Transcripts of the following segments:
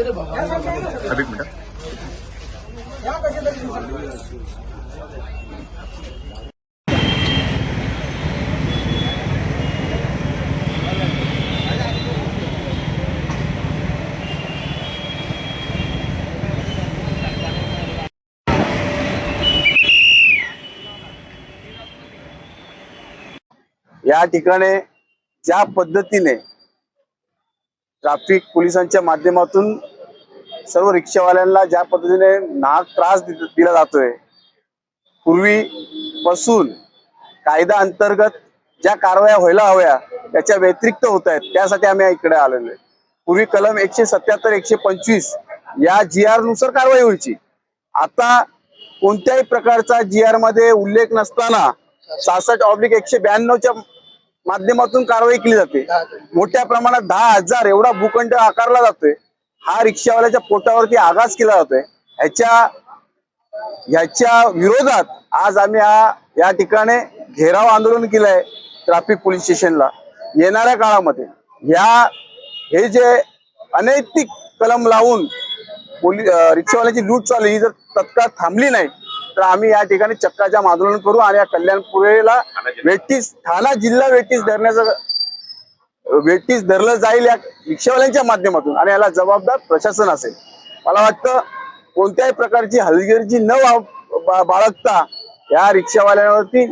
अभी मिनट या ठिकाणी ज्या पद्धतीने ट्रॅफिक पोलिसांच्या माध्यमातून सर्व रिक्षावाल्यांना ज्या पद्धतीने नाहक त्रास दिला जातोय, पूर्वीपासून कायदा अंतर्गत ज्या कारवाया व्हायला हव्या त्याच्या व्यतिरिक्त होत आहेत, त्यासाठी आम्ही इकडे आलेलो आहे। पूर्वी कलम 177 125 या GR नुसार कारवाई व्हायची। आता कोणत्याही प्रकारचा GR मध्ये उल्लेख नसताना 66/192 च्या माध्यमातून कारवाई केली जाते। मोठ्या प्रमाणात 10,000 एवढा भूखंड आकारला जातोय। हा रिक्षावाल्याच्या पोटावरती आघात केला जातोय। ह्याच्या विरोधात आज आम्ही या ठिकाणी घेराव आंदोलन केलंय ट्रॅफिक पोलीस स्टेशनला। येणाऱ्या काळामध्ये हे जे अनैतिक कलम लावून रिक्षावाल्याची लूट चालू ही जर तत्काळ थांबली नाही तर आम्ही या ठिकाणी चक्काजाम आंदोलन करू आणि या कल्याणपुरेला ठाणा जिल्हा वेठीस धरलं जाईल या रिक्षावाल्यांच्या माध्यमातून आणि याला जबाबदार प्रशासन असेल। मला वाटतं कोणत्याही प्रकारची हलगर्जी न बाळगता या रिक्षावाल्यांवरती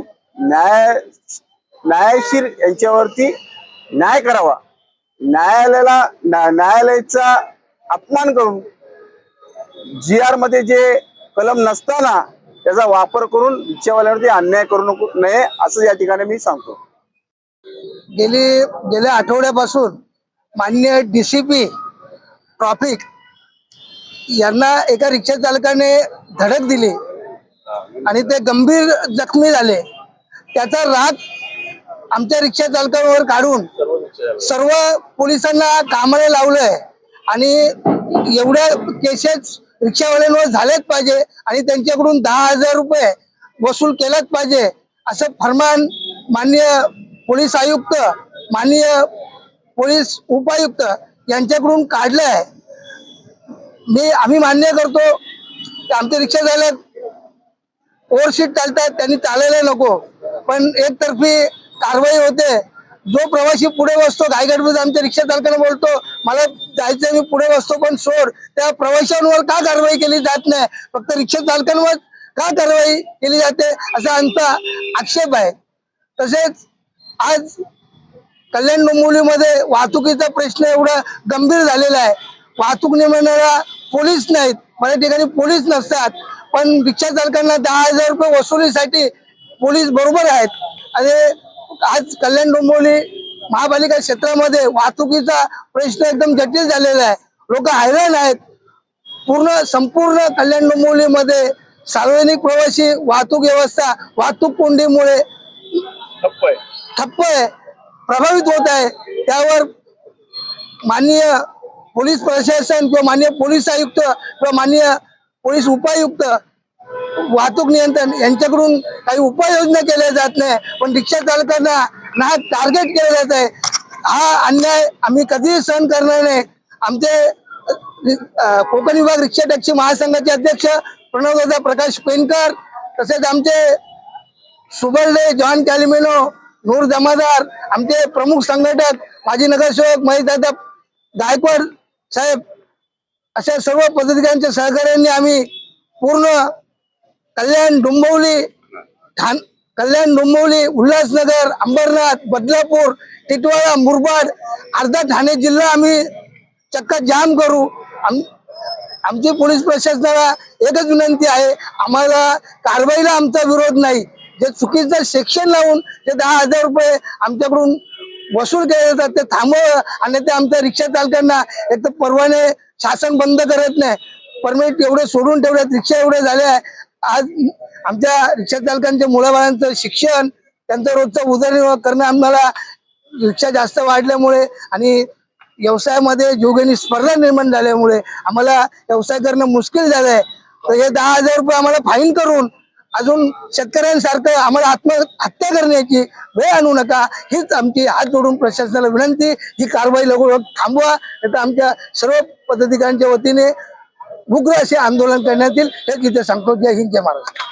न्यायशीर यांच्यावरती न्याय करावा। न्यायालयाचा अपमान करून GR मध्ये जे कलम नसताना त्याचा वापर करून रिक्षावाल्यांवरती अन्याय करू नये असं या ठिकाणी मी सांगतो। गेल्या आठवड्यापासून माननीय DCP ट्रॅफिक यांना एका रिक्षा चालकाने धडक दिली आणि ते गंभीर जखमी झाले। त्याचा राग आमच्या रिक्षा चालकांवर काढून सर्व पोलिसांना कामाला लावलंय आणि एवढ्या केसेस रिक्षावाल्यांवर झालेच पाहिजे आणि त्यांच्याकडून 10,000 रुपये वसूल केलाच पाहिजे असं फरमान माननीय पोलीस आयुक्त, माननीय पोलीस उपायुक्त यांच्याकडून काढलं आहे। आम्ही मान्य करतो की आमचे रिक्षा चालक ओव्हरशीट चालतात, त्यांनी चालायला नको, पण एकतर्फी कारवाई होते। जो प्रवासी पुढे बसतो घाईगडबडीत आमच्या रिक्षा चालकांना बोलतो मला जायचं मी पुढे बसतो पण सोड, त्या प्रवाशांवर का कारवाई केली जात नाही, फक्त रिक्षा चालकांवर का कारवाई केली जाते असा आमचा आक्षेप आहे। तसेच आज कल्याण डोंबिवलीमध्ये वाहतुकीचा प्रश्न एवढा गंभीर झालेला आहे। वाहतूक नियमनाला पोलीस नाहीत, मला ठिकाणी पोलीस नसतात, पण रिक्षा चालकांना 10,000 रुपये वसुलीसाठी पोलीस बरोबर आहेत। आणि आज कल्याण डोंबिवली महापालिका क्षेत्रामध्ये वाहतुकीचा प्रश्न एकदम जटिल झालेला आहे। लोक हैराण आहेत। संपूर्ण कल्याण डोंबिवलीमध्ये सार्वजनिक प्रवासी वाहतूक व्यवस्था वाहतूक कोंडीमुळे ठप्प आहे, प्रभावित होत आहे। त्यावर माननीय पोलीस प्रशासन किंवा माननीय पोलीस आयुक्त किंवा माननीय पोलीस उपायुक्त वाहतूक नियंत्रण यांच्याकडून काही उपाययोजना केल्या जात नाही, पण रिक्षा चालकांना ना टार्गेट केलं जात आहे। हा अन्याय आम्ही कधीही सहन करणार नाही। आमचे कोकण विभाग रिक्षा टॅक्सी महासंघाचे अध्यक्ष प्रणवदादा प्रकाश पेनकर, तसेच आमचे सुबर्डे जॉन कॅलिमिनो, नूर जमादार, आमचे प्रमुख संघटक माजी नगरसेवक महेशदादा गायकवाड साहेब, अशा सर्व पदाधिकाऱ्यांच्या सहकार्याने आम्ही पूर्ण कल्याण डोंबिवली, उल्हासनगर, अंबरनाथ, बदलापूर, टिटवाळा, मुरबाड, अर्धा ठाणे जिल्हा आम्ही चक्का जाम करू। आमची पोलीस प्रशासनाला एकच विनंती आहे, आम्हाला कारवाईला आमचा विरोध नाही, जे चुकीचं सेक्शन लावून ते 10,000 रुपये आमच्याकडून वसूल केले जातात ते थांबव आणि ते आमच्या रिक्षा चालकांना एक तर परवाने शासन बंद करत नाही, परमिट एवढे सोडून ठेवल्यात, रिक्षा एवढे झाले आहे। आज आमच्या रिक्षा चालकांच्या मुलाबाळांचं शिक्षण, त्यांचा रोजचा उदरनिर्वाह करणं, आम्हाला रिक्षा जास्त वाढल्यामुळे आणि व्यवसायामध्ये जोगेनी स्पर्धा निर्माण झाल्यामुळे आम्हाला व्यवसाय करणं मुश्किल झालंय। तर हे 10,000 रुपये आम्हाला फाईन करून अजून शेतकऱ्यांसारखं आम्हाला आत्महत्या करण्याची वेळ आणू नका, हीच आमची हात जोडून प्रशासनाला विनंती. ही कारवाई लवकर थांबवा, नाही तर आमच्या सर्व पदाधिकाऱ्यांच्या वतीने उग्र असे आंदोलन करण्यात येईल. हे तिथे सांगतो. जय हिंद, जय महाराष्ट्र.